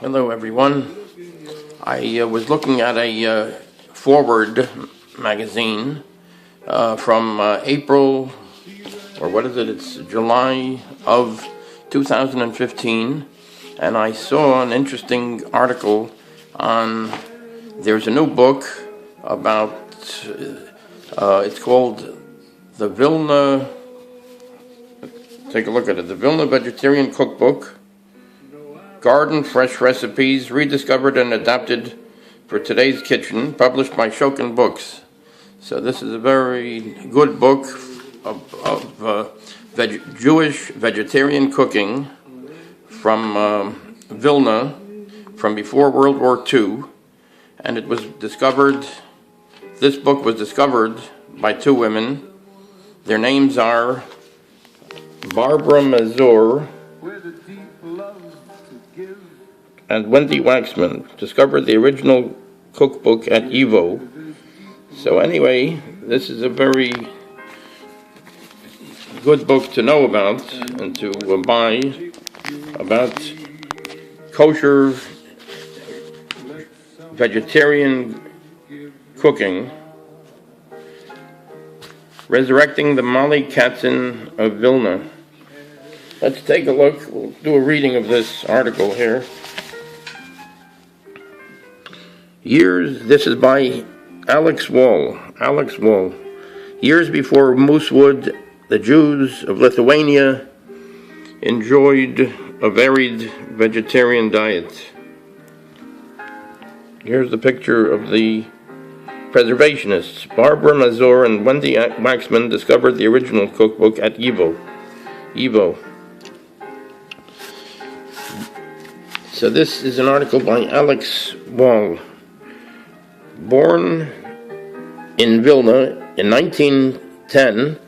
Hello, everyone. I was looking at a Forward magazine from April, or what is it? It's July of 2015, and I saw an interesting article on. There's a new book about. It's called the Vilna. Take a look at it. The Vilna Vegetarian Cookbook. Garden Fresh Recipes, rediscovered and adapted for today's kitchen, published by Shokin Books. So this is a very good book of Jewish vegetarian cooking from Vilna, from before World War II. And it was discovered, this book was discovered by two women. Their names are Barbara Mazur and Wendy Waxman. Discovered the original cookbook at Evo. So anyway, this is a very good book to know about and to buy about kosher vegetarian cooking, resurrecting the Mali Katzin of Vilna. Let's take a look. We'll do a reading of this article here. This is by Alex Wall. Years before Moosewood, the Jews of Lithuania enjoyed a varied vegetarian diet. Here's the picture of the preservationists. Barbara Mazur and Wendy Waxman discovered the original cookbook at Evo. So this is an article by Alex Wall. Born in Vilna in 1910,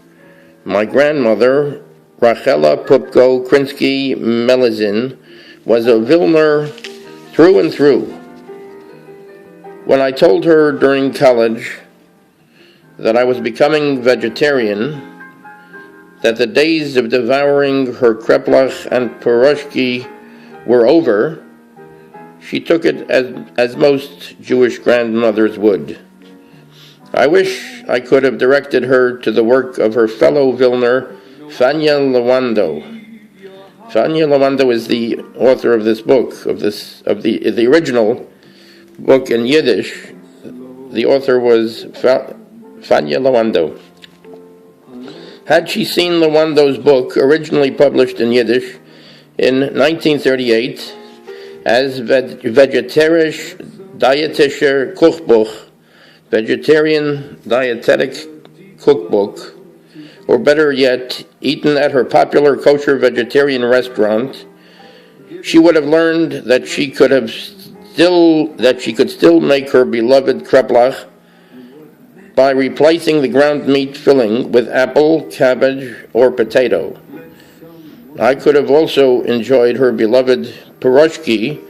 my grandmother, Rachela Pupko Krinsky Melizin, was a Vilner through and through. When I told her during college that I was becoming vegetarian, that the days of devouring her kreplach and piroshki were over, she took it as most Jewish grandmothers would. I wish I could have directed her to the work of her fellow Vilner, Fanya Lewando. Fanya Lewando is the author of this book, of the original book in Yiddish. The author was Fanya Lewando. Had she seen Lewando's book, originally published in Yiddish in 1938, as Vegetarisch Dietischer Cookbook, Vegetarian Dietetic Cookbook, or better yet, eaten at her popular kosher vegetarian restaurant, she would have learned that she could still make her beloved kreplach by replacing the ground meat filling with apple, cabbage, or potato. I could have also enjoyed her beloved piroshki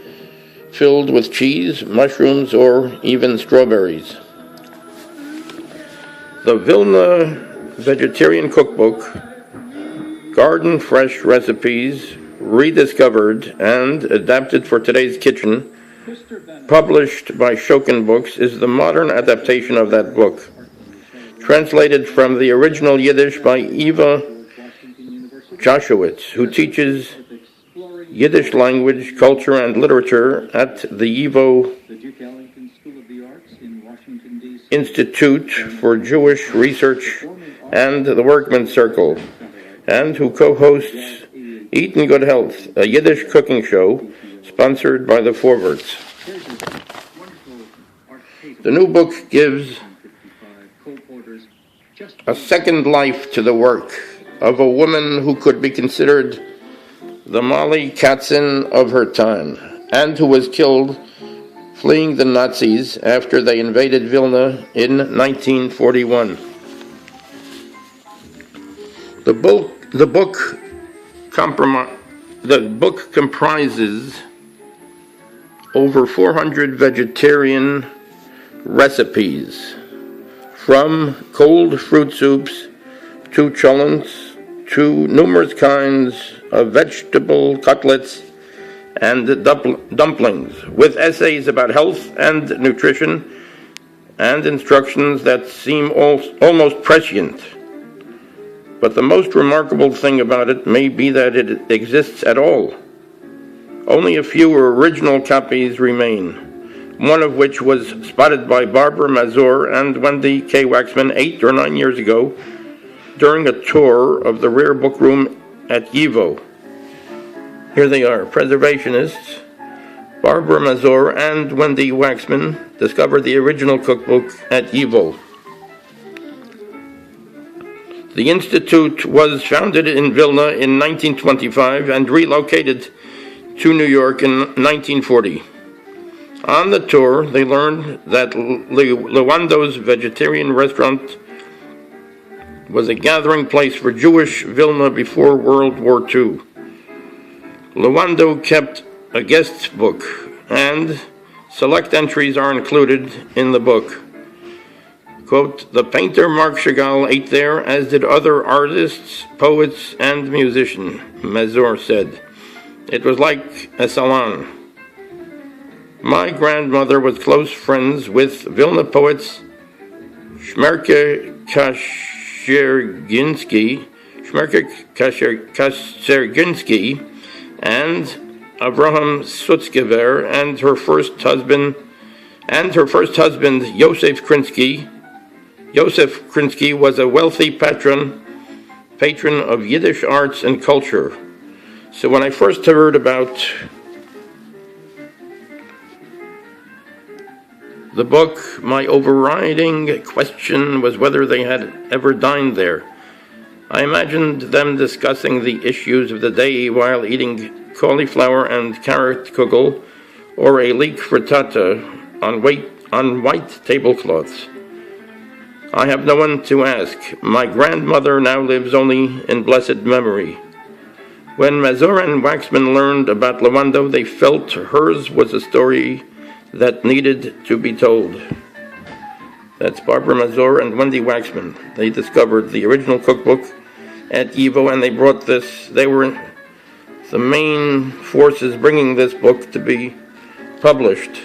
filled with cheese, mushrooms, or even strawberries. The Vilna Vegetarian Cookbook, Garden Fresh Recipes, rediscovered and adapted for today's kitchen, published by Shokin Books, is the modern adaptation of that book, translated from the original Yiddish by Eva Joshowitz, who teaches Yiddish language, culture, and literature at the Evo Institute for Jewish Research and the Workman Circle, and who co-hosts Eat in Good Health, a Yiddish cooking show sponsored by the Forwards. The new book gives a second life to the work of a woman who could be considered the Mali Katzin of her time, and who was killed fleeing the Nazis after they invaded Vilna in 1941. The book comprises over 400 vegetarian recipes, from cold fruit soups to cholents to numerous kinds of vegetable cutlets and dumplings, with essays about health and nutrition and instructions that seem almost prescient. But the most remarkable thing about it may be that it exists at all. Only a few original copies remain, one of which was spotted by Barbara Mazur and Wendy K. Waxman 8 or 9 years ago during a tour of the rare book room at YIVO. Here they are. Preservationists Barbara Mazur and Wendy Waxman discovered the original cookbook at YIVO. The Institute was founded in Vilna in 1925 and relocated to New York in 1940. On the tour, they learned that Lewando's Vegetarian restaurant was a gathering place for Jewish Vilna before World War II. Lewando kept a guest book, and select entries are included in the book. Quote, the painter Marc Chagall ate there, as did other artists, poets, and musicians, Mazur said. It was like a salon. My grandmother was close friends with Vilna poets Shmerke Kasherginsky and Avraham Sutzkever and her first husband Yosef Krinsky. Yosef Krinsky was a wealthy patron of Yiddish arts and culture. So when I first heard about the book, my overriding question was whether they had ever dined there. I imagined them discussing the issues of the day while eating cauliflower and carrot kugel or a leek frittata on white tablecloths. I have no one to ask. My grandmother now lives only in blessed memory. When Mazur and Waxman learned about Lewando, they felt hers was a story that needed to be told. That's Barbara Mazur and Wendy Waxman. They discovered the original cookbook at YIVO, and they brought this. They were the main forces bringing this book to be published.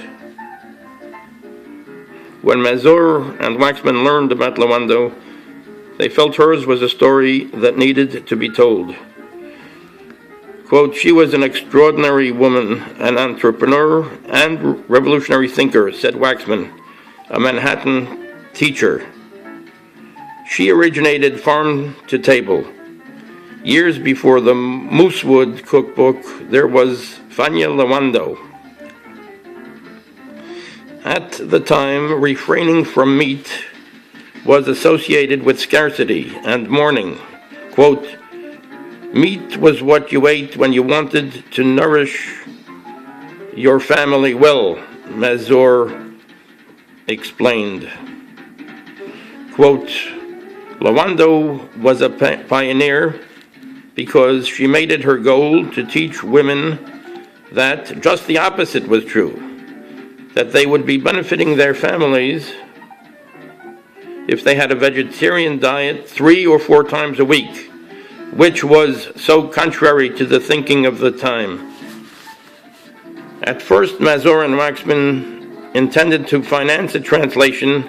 When Mazur and Waxman learned about Lewando, they felt hers was a story that needed to be told. Quote, she was an extraordinary woman, an entrepreneur and revolutionary thinker, said Waxman, a Manhattan teacher. She originated farm to table. Years before the Moosewood cookbook, there was Fanya Lewando. At the time, refraining from meat was associated with scarcity and mourning. Quote, meat was what you ate when you wanted to nourish your family well, Mazur explained. Quote, Lewando was a pioneer because she made it her goal to teach women that just the opposite was true, that they would be benefiting their families if they had a vegetarian diet 3 or 4 times a week, which was so contrary to the thinking of the time. At first, Mazur and Waxman intended to finance a translation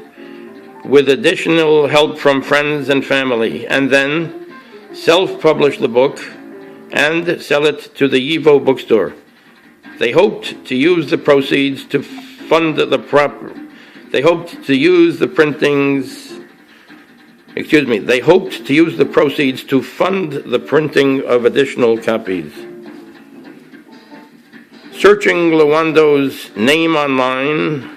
with additional help from friends and family, and then self-publish the book and sell it to the YIVO bookstore. They hoped to use the proceeds to fund the They hoped to use the proceeds to fund the printing of additional copies. Searching Lewando's name online,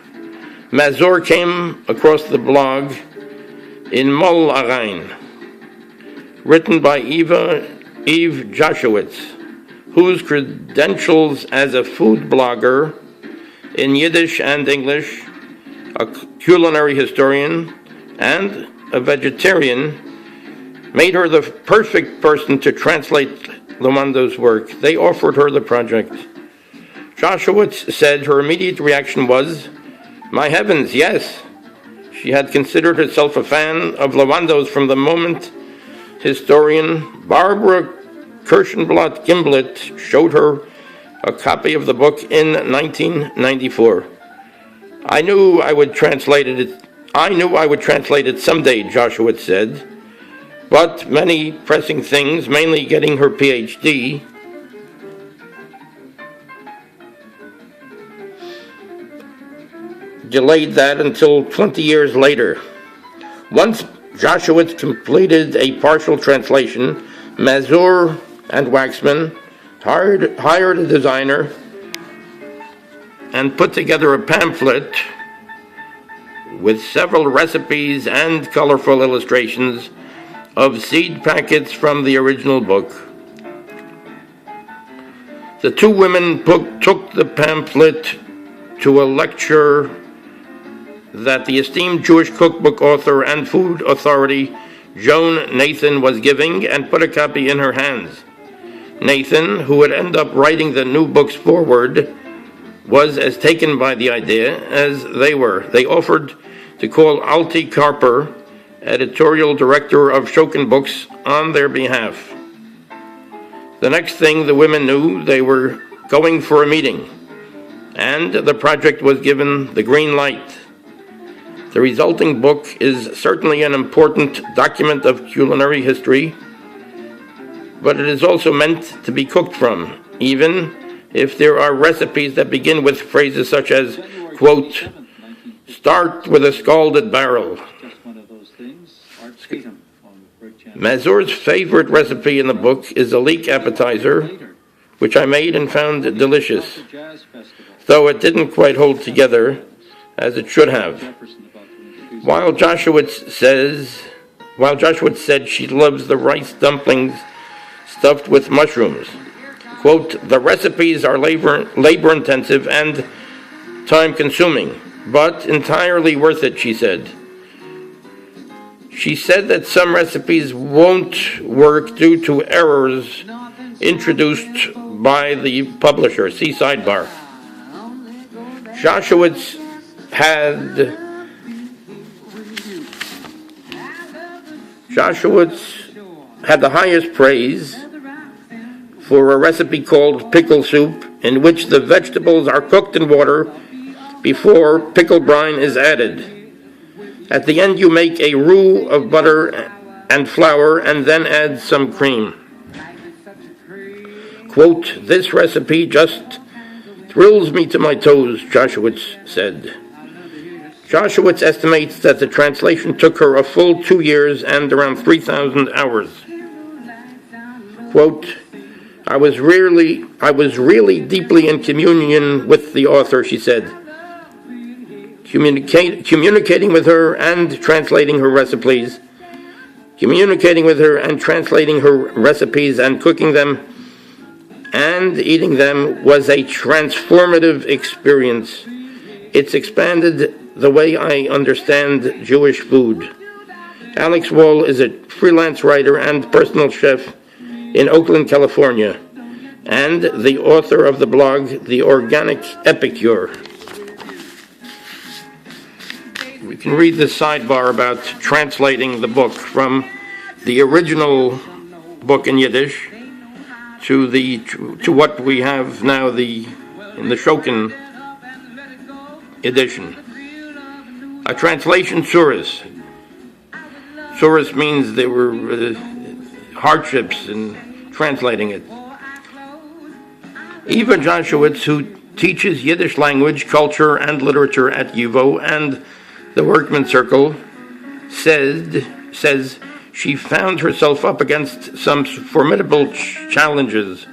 Mazur came across the blog In Mol Arain, written by Eve Joshowitz, whose credentials as a food blogger in Yiddish and English, a culinary historian, and a vegetarian made her the perfect person to translate Lewando's work. They offered her the project. Joshowitz said her immediate reaction was, my heavens, yes. She had considered herself a fan of Lewando's from the moment historian Barbara Kirschenblatt Gimblett showed her a copy of the book in 1994. I knew I would translate it someday, Joshua said, but many pressing things, mainly getting her PhD, delayed that until 20 years later. Once Joshua completed a partial translation, Mazur and Waxman hired a designer and put together a pamphlet with several recipes and colorful illustrations of seed packets from the original book. The two women took the pamphlet to a lecture that the esteemed Jewish cookbook author and food authority Joan Nathan was giving and put a copy in her hands. Nathan, who would end up writing the new book's foreword, was as taken by the idea as they were. They offered to call Alti Karper, editorial director of Shokin Books, on their behalf. The next thing the women knew, they were going for a meeting, and the project was given the green light. The resulting book is certainly an important document of culinary history, but it is also meant to be cooked from, even if there are recipes that begin with phrases such as, quote, start with a scalded barrel. Mazur's favorite recipe in the book is a leek appetizer, which I made and found delicious, though it didn't quite hold together as it should have. While Joshua said she loves the rice dumplings stuffed with mushrooms. Quote, the recipes are labor-intensive and time-consuming, but entirely worth it, she said. She said that some recipes won't work due to errors introduced by the publisher. See sidebar. Joshua had the highest praise for a recipe called pickle soup, in which the vegetables are cooked in water before pickle brine is added. At the end, you make a roux of butter and flour and then add some cream. Quote, this recipe just thrills me to my toes, Joshua said. Joshua estimates that the translation took her a full 2 years and around 3,000 hours. Quote, I was really deeply in communion with the author, she said. Communicating with her and translating her recipes and cooking them and eating them was a transformative experience. It's expanded the way I understand Jewish food. Alex Wall is a freelance writer and personal chef in Oakland, California, and the author of the blog, The Organic Epicure. We can read this sidebar about translating the book from the original book in Yiddish to what we have now in the Shokin edition. A translation surahs. Surahs means there were hardships in translating it. Eva Joshowitz, who teaches Yiddish language, culture, and literature at YUVO and the Workman Circle, says she found herself up against some formidable challenges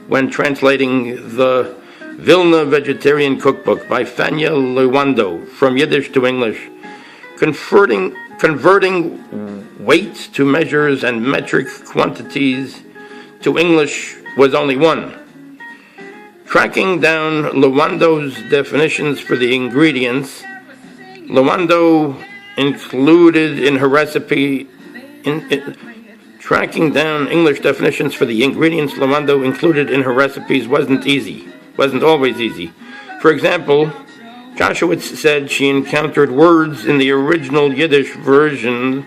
when translating the Vilna Vegetarian Cookbook by Fanya Lewando from Yiddish to English. Converting weights to measures and metric quantities to English was only one. Tracking down Lewando's definitions for the ingredients, Lewando included in her recipe, tracking down English definitions for the ingredients Lewando included in her recipes wasn't always easy. For example, Joshua said she encountered words in the original Yiddish version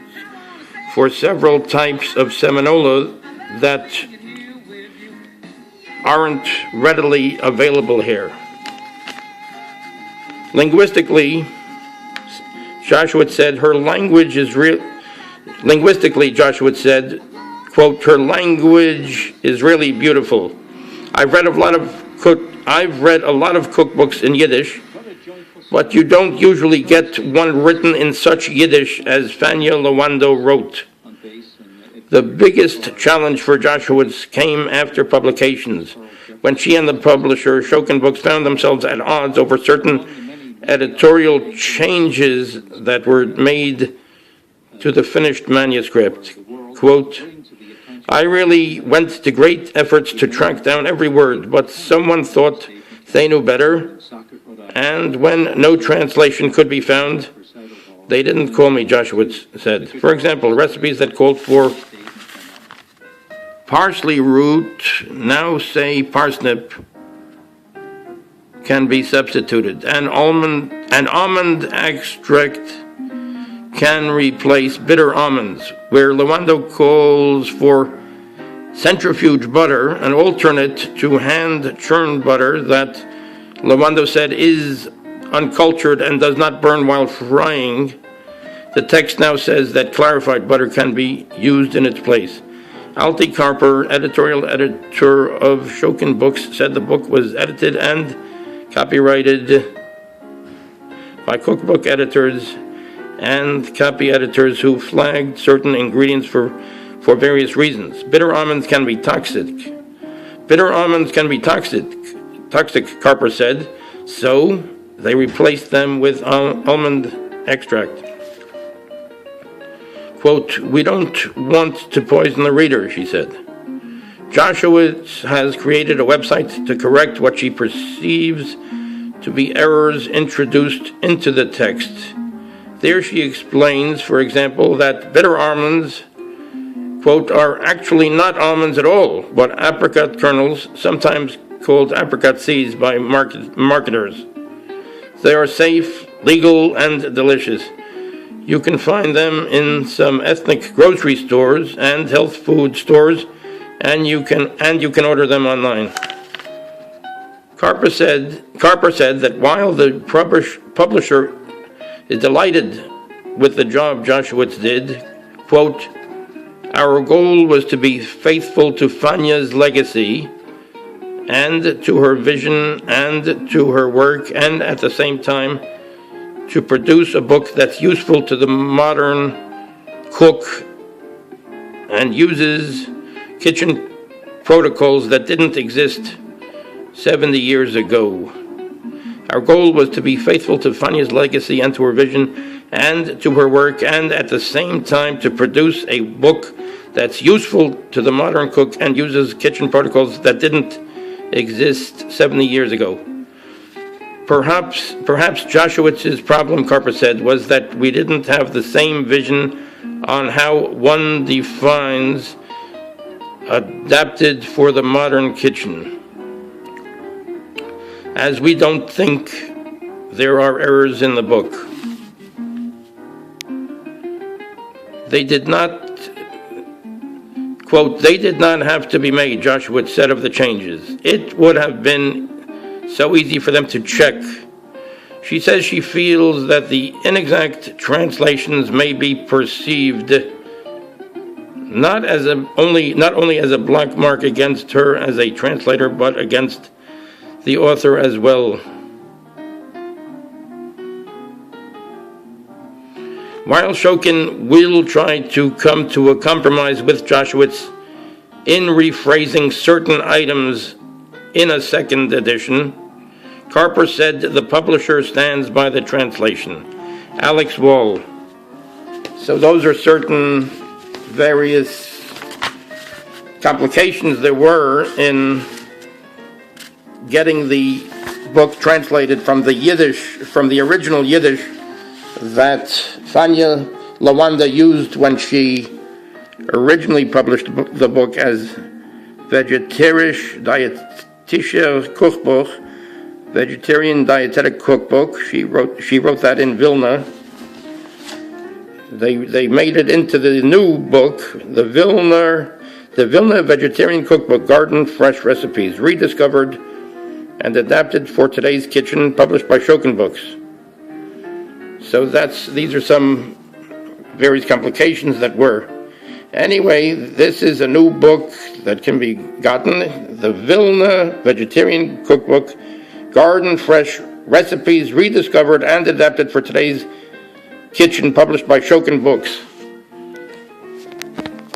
for several types of seminola aren't readily available here. Linguistically, Joshua said, her language is real. Linguistically, Joshua said, quote, her language is really beautiful. I've read a lot of cookbooks in Yiddish, but you don't usually get one written in such Yiddish as Fanya Lawando wrote. The biggest challenge for Joshua came after publications, when she and the publisher, Shokin Books, found themselves at odds over certain editorial changes that were made to the finished manuscript. Quote, I really went to great efforts to track down every word, but someone thought they knew better, and when no translation could be found, they didn't call me, Joshua said. For example, recipes that called for parsley root now say parsnip can be substituted, and almond extract can replace bitter almonds, where Lawando calls for centrifuge butter, an alternate to hand-churned butter that Lawando said is uncultured and does not burn while frying. The text now says that clarified butter can be used in its place. Alti Carper, editorial editor of Shokin Books, said the book was edited and copyrighted by cookbook editors and copy editors who flagged certain ingredients for various reasons. Bitter almonds can be toxic. Toxic, Carper said, so they replaced them with almond extract. Quote, we don't want to poison the reader, she said. Joshua has created a website to correct what she perceives to be errors introduced into the text. There she explains, for example, that bitter almonds, quote, are actually not almonds at all, but apricot kernels, sometimes called apricot seeds by marketers. They are safe, legal, and delicious. You can find them in some ethnic grocery stores and health food stores, and you can order them online. Carper said that while the publisher is delighted with the job Joshua did, quote, our goal was to be faithful to Fanya's legacy and to her vision and to her work, and at the same time to produce a book that's useful to the modern cook and uses kitchen protocols that didn't exist 70 years ago. Our goal was to be faithful to Fanya's legacy and to her vision and to her work, and at the same time to produce a book that's useful to the modern cook and uses kitchen protocols that didn't exist 70 years ago. Perhaps Joshua's problem, Carper said, was that we didn't have the same vision on how one defines adapted for the modern kitchen. As we don't think there are errors in the book. They did not, quote, they did not have to be made, Joshua said of the changes. It would have been so easy for them to check. She says she feels that the inexact translations may be perceived not only as a black mark against her as a translator, but against the author as well. While Shokin will try to come to a compromise with Joshua in rephrasing certain items in a second edition, Carper said the publisher stands by the translation. Alex Wall. So those are certain various complications there were in getting the book translated from the original Yiddish that Fanya Lawanda used when she originally published the book as Vegetarisch Dietetischer Cookbook, Vegetarian Dietetic Cookbook. She wrote that in Vilna. They made it into the new book, the Vilna The Vilna Vegetarian Cookbook, Garden Fresh Recipes, rediscovered and adapted for today's kitchen, published by Shokin Books. So these are some various complications that were. Anyway, this is a new book that can be gotten, the Vilna Vegetarian Cookbook, Garden Fresh Recipes, rediscovered and adapted for today's kitchen, published by Shokin Books.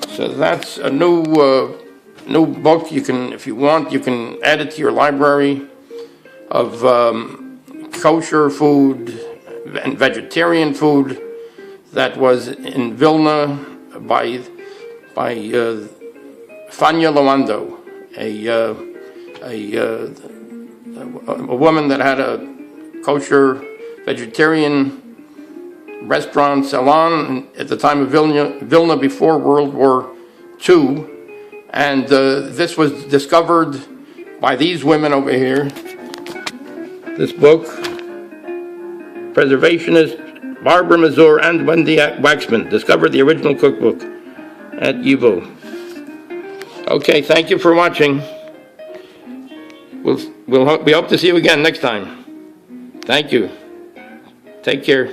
So that's a new book. You can, if you want, you can add it to your library of kosher food and vegetarian food that was in Vilna by Fanya Lawando, a woman that had a kosher vegetarian restaurant salon at the time of Vilna before World War II, and this was discovered by these women over here. This book, preservationist Barbara Mazur and Wendy Waxman discovered the original cookbook at YIVO. Okay, thank you for watching. We hope to see you again next time. Thank you. Take care.